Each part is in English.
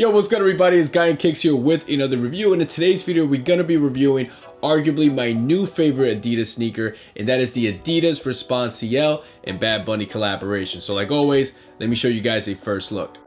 Yo, what's good everybody? It's Guy and Kicks here with another review, and in today's video we're gonna be reviewing arguably my new favorite Adidas sneaker, and that is the Adidas Response CL and Bad Bunny collaboration. So like always, let me show you guys a first look.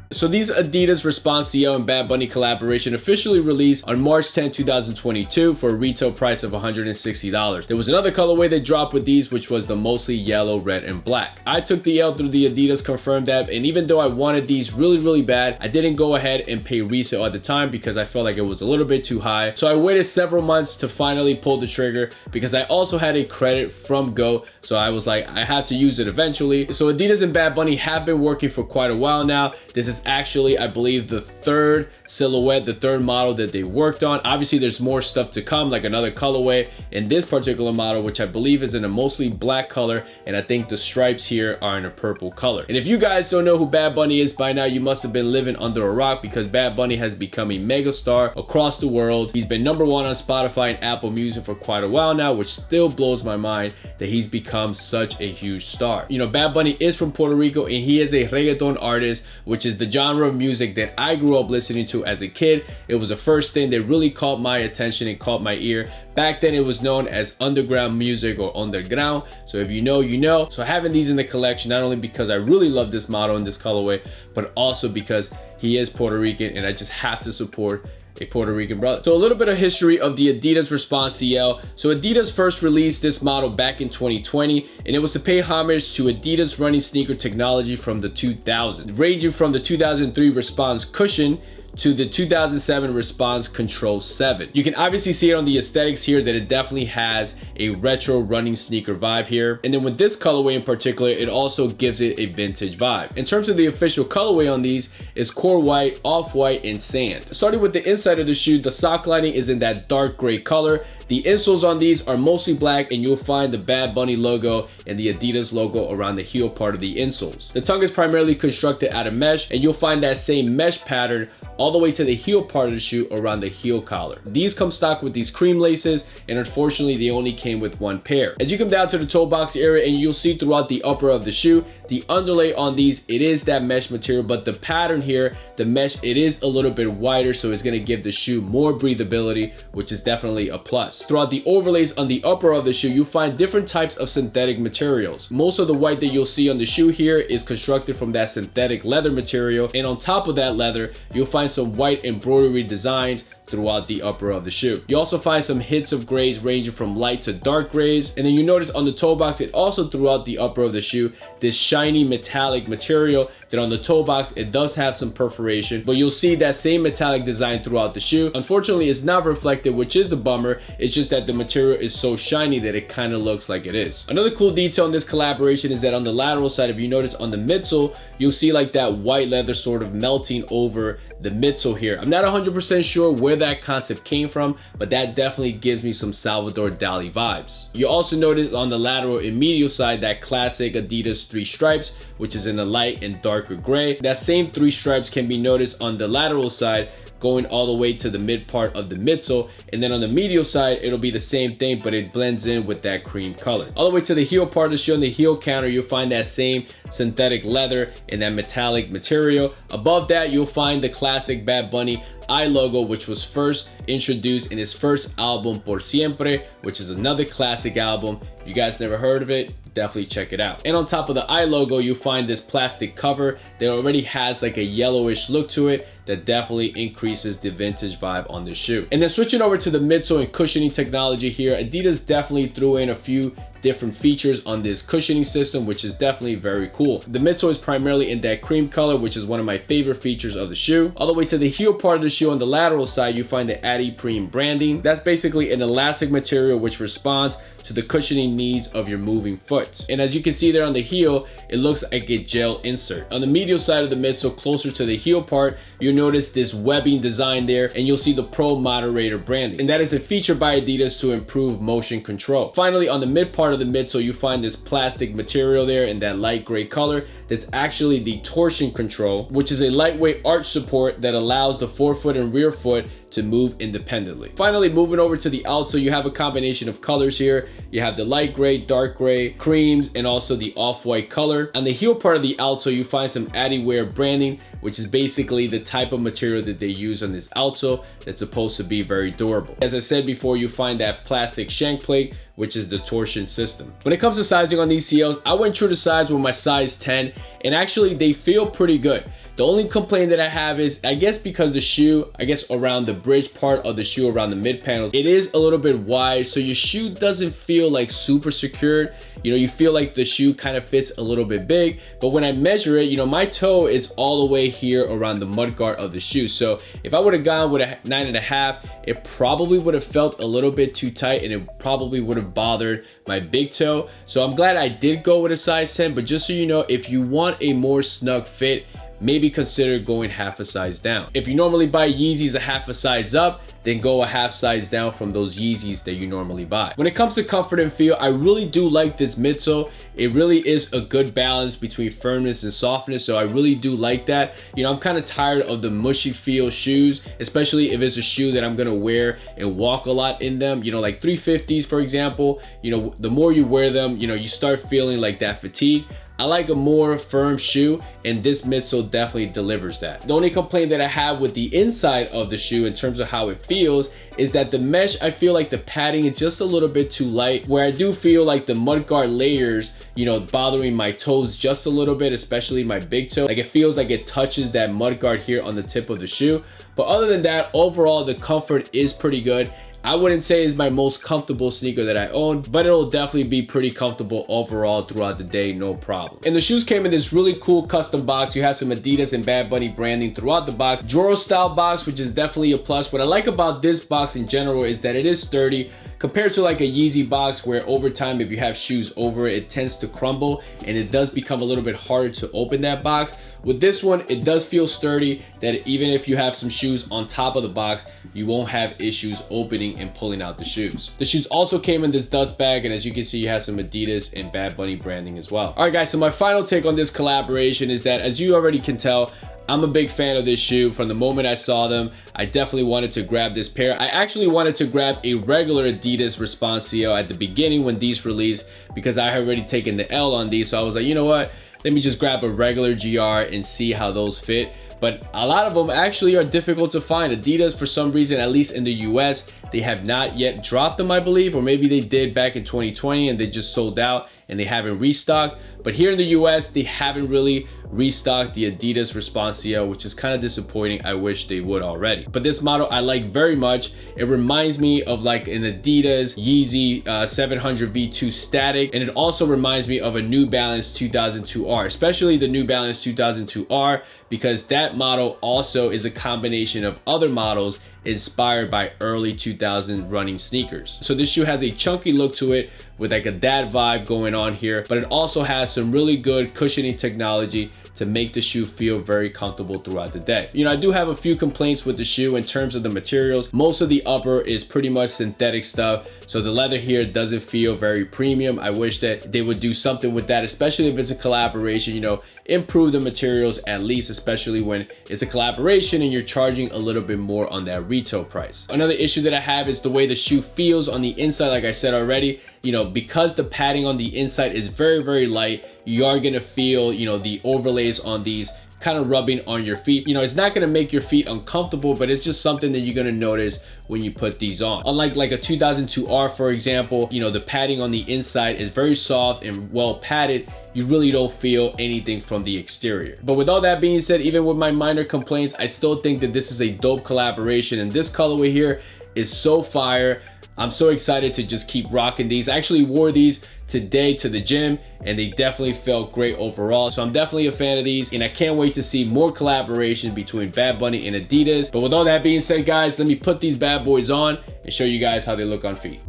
So these Adidas Response CL and Bad Bunny collaboration officially released on March 10, 2022 for a retail price of $160. There was another colorway that dropped with these, which was the mostly yellow, red, and black. I took the L through the Adidas Confirmed app, and even though I wanted these really bad, I didn't go ahead and pay resale at the time because I felt like it was a little bit too high. So I waited several months to finally pull the trigger because I also had a credit from Go, so I was like, I have to use it eventually. So Adidas and Bad Bunny have been working for quite a while now. This is actually, I believe, the third silhouette, the third model that they worked on. Obviously there's more stuff to come, like another colorway in this particular model, which I believe is in a mostly black color, and I think the stripes here are in a purple color. And if you guys don't know who Bad Bunny is by now, you must have been living under a rock, because Bad Bunny has become a mega star across the world. He's been #1 on Spotify and Apple Music for quite a while now, which still blows my mind that he's become such a huge star. You know, Bad Bunny is from Puerto Rico, and he is a reggaeton artist, which is the genre of music that I grew up listening to as a kid. It was the first thing that really caught my attention and caught my ear. Back then it was known as underground music or underground, so if you know, you know. So having these in the collection, not only because I really love this model in this colorway, but also because he is Puerto Rican and I just have to support a Puerto Rican brother. So a little bit of history of the Adidas Response CL. So Adidas first released this model back in 2020, and it was to pay homage to Adidas running sneaker technology from the 2000s, ranging from the 2003 Response Cushion to the 2007 Response Control 7. You can obviously see it on the aesthetics here that it definitely has a retro running sneaker vibe here. And then with this colorway in particular, it also gives it a vintage vibe. In terms of the official colorway on these is core white, off-white, and sand. Starting with the inside of the shoe, the sock lining is in that dark gray color. The insoles on these are mostly black, and you'll find the Bad Bunny logo and the Adidas logo around the heel part of the insoles. The tongue is primarily constructed out of mesh, and you'll find that same mesh pattern all the way to the heel part of the shoe around the heel collar. These come stock with these cream laces, and unfortunately they only came with one pair. As you come down to the toe box area, and you'll see throughout the upper of the shoe, the underlay on these, it is that mesh material, but the pattern here, the mesh, it is a little bit wider, so it's going to give the shoe more breathability, which is definitely a plus. Throughout the overlays on the upper of the shoe, you find different types of synthetic materials. Most of the white that you'll see on the shoe here is constructed from that synthetic leather material, and on top of that leather, you'll find some white embroidery designs throughout the upper of the shoe. You also find some hits of grays ranging from light to dark grays, and then you notice on the toe box, it also throughout the upper of the shoe, this shiny metallic material that on the toe box, it does have some perforation, but you'll see that same metallic design throughout the shoe. Unfortunately, it's not reflected, which is a bummer. It's just that the material is so shiny that it kind of looks like it is. Another cool detail in this collaboration is that on the lateral side, if you notice on the midsole, you'll see like that white leather sort of melting over the midsole here. I'm not 100% sure where that concept came from, but that definitely gives me some Salvador Dali vibes. You also notice on the lateral and medial side that classic Adidas 3 stripes, which is in a light and darker gray. That same 3 stripes can be noticed on the lateral side, going all the way to the mid part of the midsole, and then on the medial side it'll be the same thing, but it blends in with that cream color. All the way to the heel part of the shoe, on the heel counter, you'll find that same synthetic leather and that metallic material. Above that, you'll find the classic Bad Bunny eye logo, which was first introduced in his first album Por Siempre, which is another classic album. If you guys never heard of it, definitely check it out. And on top of the eye logo, you'll find this plastic cover that already has like a yellowish look to it that definitely increases the vintage vibe on the shoe. And then switching over to the midsole and cushioning technology here, Adidas definitely threw in a few different features on this cushioning system, which is definitely very cool. The midsole is primarily in that cream color, which is one of my favorite features of the shoe. All the way to the heel part of the shoe, on the lateral side, you find the Adiprene branding. That's basically an elastic material which responds to the cushioning needs of your moving foot. And as you can see there on the heel, it looks like a gel insert. On the medial side of the midsole, closer to the heel part, you'll notice this webbing design there, and you'll see the Pro Moderator branding. And that is a feature by Adidas to improve motion control. Finally, on the mid part of of the midsole, you find this plastic material there in that light gray color. That's actually the torsion control, which is a lightweight arch support that allows the forefoot and rear foot to move independently. Finally, moving over to the outsole, you have a combination of colors here. You have the light gray, dark gray, creams, and also the off-white color. On the heel part of the outsole, you find some Adidas branding, which is basically the type of material that they use on this outsole that's supposed to be very durable. As I said before, you find that plastic shank plate, which is the torsion system. When it comes to sizing on these CLs, I went true to size with my size 10, and actually they feel pretty good. The only complaint that I have is, I guess because the shoe, around the bridge part of the shoe, around the mid panels, it is a little bit wide, so your shoe doesn't feel like super secured. You know, you feel like the shoe kind of fits a little bit big, but when I measure it, you know, my toe is all the way here around the mudguard of the shoe. So if I would have gone with a 9.5, it probably would have felt a little bit too tight, and it probably would have bothered my big toe. So I'm glad I did go with a size 10, but just so you know, if you want a more snug fit, maybe consider going half a size down. If you normally buy Yeezys a half a size up, then go a half size down from those Yeezys that you normally buy. When it comes to comfort and feel, I really do like this midsole. It really is a good balance between firmness and softness, so I really do like that. You know, I'm kind of tired of the mushy feel shoes, especially if it's a shoe that I'm gonna wear and walk a lot in them. You know, like 350s, for example, you know, the more you wear them, you know, you start feeling like that fatigue. I like a more firm shoe, and this midsole definitely delivers that. The only complaint that I have with the inside of the shoe in terms of how it feels is that the mesh, I feel like the padding is just a little bit too light, where I do feel like the mudguard layers, you know, bothering my toes just a little bit, especially my big toe. Like, it feels like it touches that mudguard here on the tip of the shoe. But other than that, overall, the comfort is pretty good. I wouldn't say it's my most comfortable sneaker that I own, but it'll definitely be pretty comfortable overall throughout the day, no problem. And the shoes came in this really cool custom box. You have some Adidas and Bad Bunny branding throughout the box. Joro style box, which is definitely a plus. What I like about this box in general is that it is sturdy compared to like a Yeezy box, where over time, if you have shoes over it, it tends to crumble and it does become a little bit harder to open that box. With this one, it does feel sturdy, that even if you have some shoes on top of the box, you won't have issues opening and pulling out the shoes. The shoes also came in this dust bag, and as you can see, you have some Adidas and Bad Bunny branding as well. All right, guys, so my final take on this collaboration is that, as you already can tell, I'm a big fan of this shoe. From the moment I saw them, I definitely wanted to grab this pair. I actually wanted to grab a regular Adidas Response CL at the beginning when these released, because I had already taken the L on these. So I was like, you know what? Let me just grab a regular GR and see how those fit. But a lot of them actually are difficult to find. Adidas, for some reason, at least in the US, they have not yet dropped them, I believe, or maybe they did back in 2020 and they just sold out and they haven't restocked. But here in the US, they haven't really restocked the Adidas Response CL, which is kind of disappointing. I wish they would already. But this model I like very much. It reminds me of like an Adidas Yeezy 700 V2 Static, and it also reminds me of a New Balance 2002R, especially the New Balance 2002R, because that model also is a combination of other models inspired by early 2000 running sneakers. So this shoe has a chunky look to it with like a dad vibe going on here, but it also has some really good cushioning technology to make the shoe feel very comfortable throughout the day. You know, I do have a few complaints with the shoe in terms of the materials. Most of the upper is pretty much synthetic stuff, so the leather here doesn't feel very premium. I wish that they would do something with that, especially if it's a collaboration, you know, improve the materials at least, especially when it's a collaboration and you're charging a little bit more on that retail price. Another issue that I have is the way the shoe feels on the inside. Like I said already, you know, because the padding on the inside is very, very light, you are gonna feel, you know, the overlays on these kind of rubbing on your feet. You know, it's not gonna make your feet uncomfortable, but it's just something that you're gonna notice when you put these on. Unlike like a 2002R, for example, you know, the padding on the inside is very soft and well padded. You really don't feel anything from the exterior. But with all that being said, even with my minor complaints, I still think that this is a dope collaboration, and this colorway here is so fire. I'm so excited to just keep rocking these. I actually wore these today to the gym and they definitely felt great overall. So I'm definitely a fan of these, and I can't wait to see more collaboration between Bad Bunny and Adidas. But with all that being said, guys, let me put these bad boys on and show you guys how they look on feet.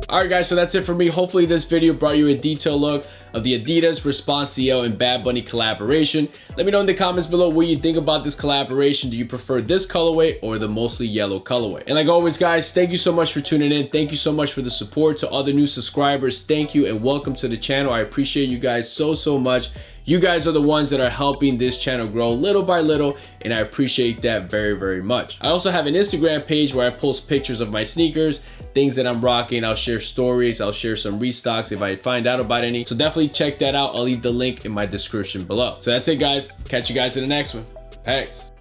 All right, guys, so that's it for me. Hopefully this video brought you a detailed look of the Adidas Responcio and Bad Bunny collaboration. Let me know in the comments below what you think about this collaboration. Do you prefer this colorway or the mostly yellow colorway? And like always, guys, thank you so much for tuning in. Thank you so much for the support. To all the new subscribers, thank you and welcome to the channel. I appreciate you guys so much. You guys are the ones that are helping this channel grow little by little, and I appreciate that very much. I also have an Instagram page where I post pictures of my sneakers, things that I'm rocking. I'll share stories, I'll share some restocks if I find out about any. So definitely check that out. I'll leave the link in my description below. So that's it, guys. Catch you guys in the next one. Peace.